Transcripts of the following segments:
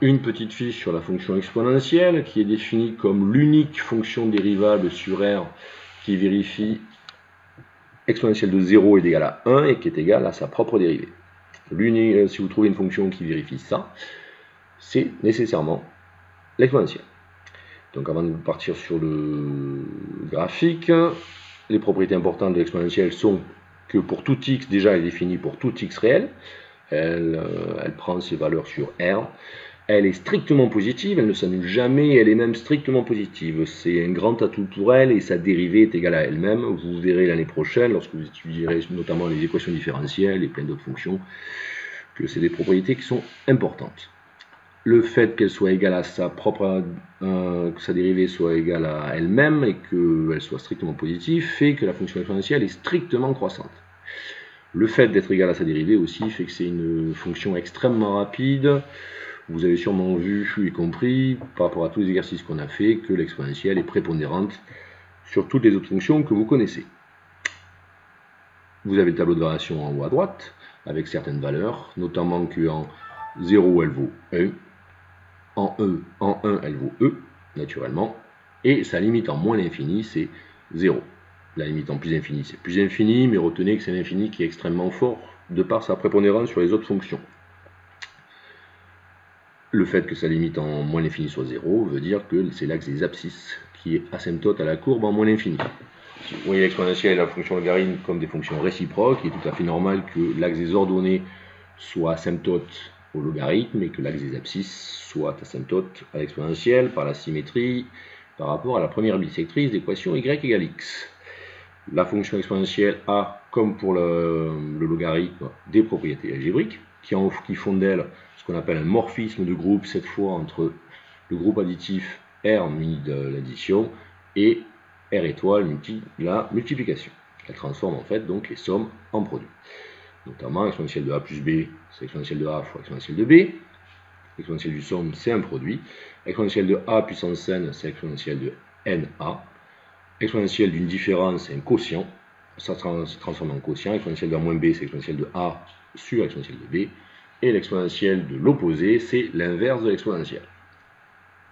une petite fiche sur la fonction exponentielle qui est définie comme l'unique fonction dérivable sur R qui vérifie exponentielle de 0 est égal à 1 et qui est égal à sa propre dérivée. Si vous trouvez une fonction qui vérifie ça, c'est nécessairement l'exponentielle. Donc avant de partir sur le graphique, les propriétés importantes de l'exponentielle sont que pour tout x, déjà elle est définie pour tout x réel, elle prend ses valeurs sur R, elle est strictement positive, elle ne s'annule jamais, elle est même strictement positive. C'est un grand atout pour elle et sa dérivée est égale à elle-même. Vous verrez l'année prochaine, lorsque vous étudierez notamment les équations différentielles et plein d'autres fonctions, que c'est des propriétés qui sont importantes. Le fait qu'elle soit égale à sa propre, que sa dérivée soit égale à elle-même et qu'elle soit strictement positive fait que la fonction exponentielle est strictement croissante. Le fait d'être égal à sa dérivée aussi fait que c'est une fonction extrêmement rapide. Vous avez sûrement vu et compris, par rapport à tous les exercices qu'on a fait, que l'exponentielle est prépondérante sur toutes les autres fonctions que vous connaissez. Vous avez le tableau de variation en haut à droite, avec certaines valeurs, notamment qu'en 0, elle vaut 1, en 1, elle vaut E, naturellement, et sa limite en moins l'infini, c'est 0. La limite en plus infini, c'est plus infini, mais retenez que c'est l'infini qui est extrêmement fort, de par sa prépondérance sur les autres fonctions. Le fait que sa limite en moins l'infini soit 0 veut dire que c'est l'axe des abscisses qui est asymptote à la courbe en moins l'infini. Si vous voyez l'exponentielle et la fonction logarithme comme des fonctions réciproques, il est tout à fait normal que l'axe des ordonnées soit asymptote au logarithme et que l'axe des abscisses soit asymptote à l'exponentielle par la symétrie par rapport à la première bisectrice d'équation y égale x. La fonction exponentielle a, comme pour le logarithme, des propriétés algébriques qui font d'elle ce qu'on appelle un morphisme de groupe, cette fois entre le groupe additif R muni de l'addition et R étoile multi la multiplication. Elle transforme en fait donc les sommes en produits. Notamment exponentielle de A plus B, c'est exponentielle de A fois exponentielle de B. Exponentielle du somme, c'est un produit. Exponentielle de A puissance n, c'est exponentielle de NA. Exponentielle d'une différence, c'est un quotient. Ça se transforme en quotient. Exponentielle de A moins B, c'est exponentielle de A sur exponentielle de B. Et l'exponentielle de l'opposé, c'est l'inverse de l'exponentielle.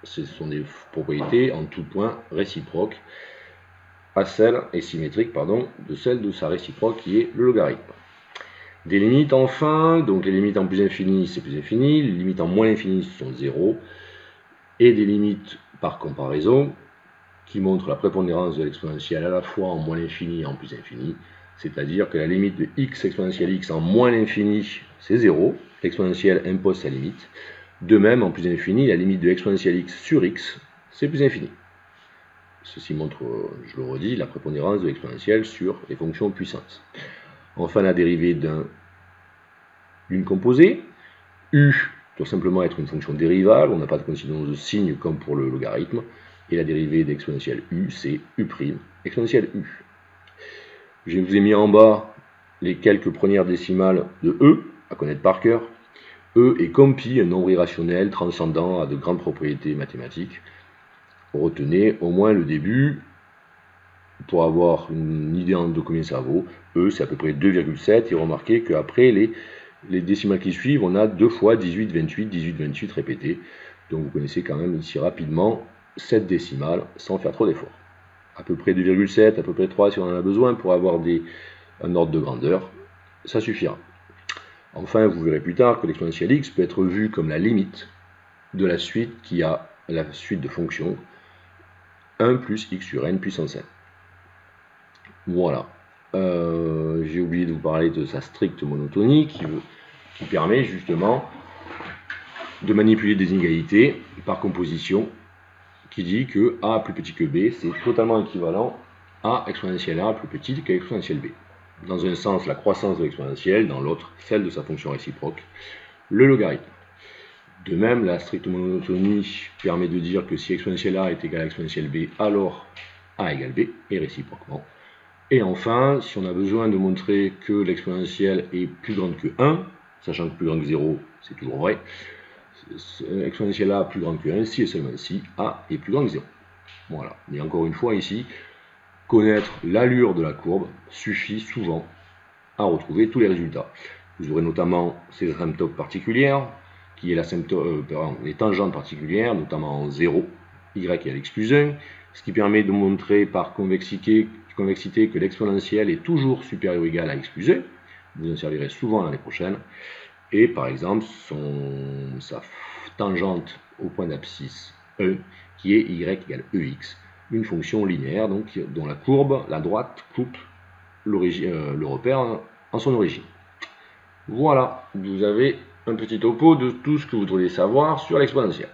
Ce sont des propriétés en tout point réciproques à celle et symétriques de celle de sa réciproque qui est le logarithme. Des limites enfin, donc les limites en plus infini c'est plus infini, les limites en moins l'infini sont 0, et des limites par comparaison qui montrent la prépondérance de l'exponentielle à la fois en moins l'infini et en plus infini, c'est-à-dire que la limite de x exponentielle x en moins l'infini c'est 0, l'exponentielle impose sa limite. De même, en plus infini, la limite de exponentielle x sur x, c'est plus infini. Ceci montre, je le redis, la prépondérance de l'exponentielle sur les fonctions puissantes. Enfin, la dérivée d'une composée, u doit simplement être une fonction dérivable, on n'a pas de coïncidence de signe comme pour le logarithme, et la dérivée d'exponentielle u, c'est u' exponentielle u. Je vous ai mis en bas les quelques premières décimales de e, à connaître par cœur. E est comme pi, un nombre irrationnel transcendant à de grandes propriétés mathématiques. Retenez au moins le début pour avoir une idée de combien ça vaut. E, c'est à peu près 2,7 et remarquez qu'après les décimales qui suivent, on a 2 fois 18, 28, 18, 28 répétés. Donc vous connaissez quand même ici rapidement cette décimale sans faire trop d'efforts. À peu près 2,7, à peu près 3 si on en a besoin pour avoir un ordre de grandeur, ça suffira. Enfin, vous verrez plus tard que l'exponentielle x peut être vue comme la limite de la suite qui a la suite de fonctions 1 plus x sur n puissance n. Voilà. J'ai oublié de vous parler de sa stricte monotonie qui permet justement de manipuler des inégalités par composition qui dit que a plus petit que b, c'est totalement équivalent à exponentielle a plus petite qu'exponentielle b. Dans un sens, la croissance de l'exponentielle, dans l'autre, celle de sa fonction réciproque, le logarithme. De même, la stricte monotonie permet de dire que si exponentielle a est égal à exponentielle b, alors a égale b, et réciproquement. Et enfin, si on a besoin de montrer que l'exponentielle est plus grande que 1, sachant que plus grand que 0, c'est toujours vrai, exponentielle a plus grande que 1, si et seulement si a est plus grand que 0. Voilà. Mais encore une fois, ici, connaître l'allure de la courbe suffit souvent à retrouver tous les résultats. Vous aurez notamment ces asymptotes particulières, qui est les tangentes particulières, notamment 0, y égale x plus 1, ce qui permet de montrer par convexité que l'exponentielle est toujours supérieure ou égale à x plus 1. Vous en servirez souvent l'année prochaine. Et par exemple, sa tangente au point d'abscisse 1, qui est y égale ex, une fonction linéaire donc, dont la courbe, la droite, coupe le repère en son origine. Voilà, vous avez un petit topo de tout ce que vous devriez savoir sur l'exponentielle.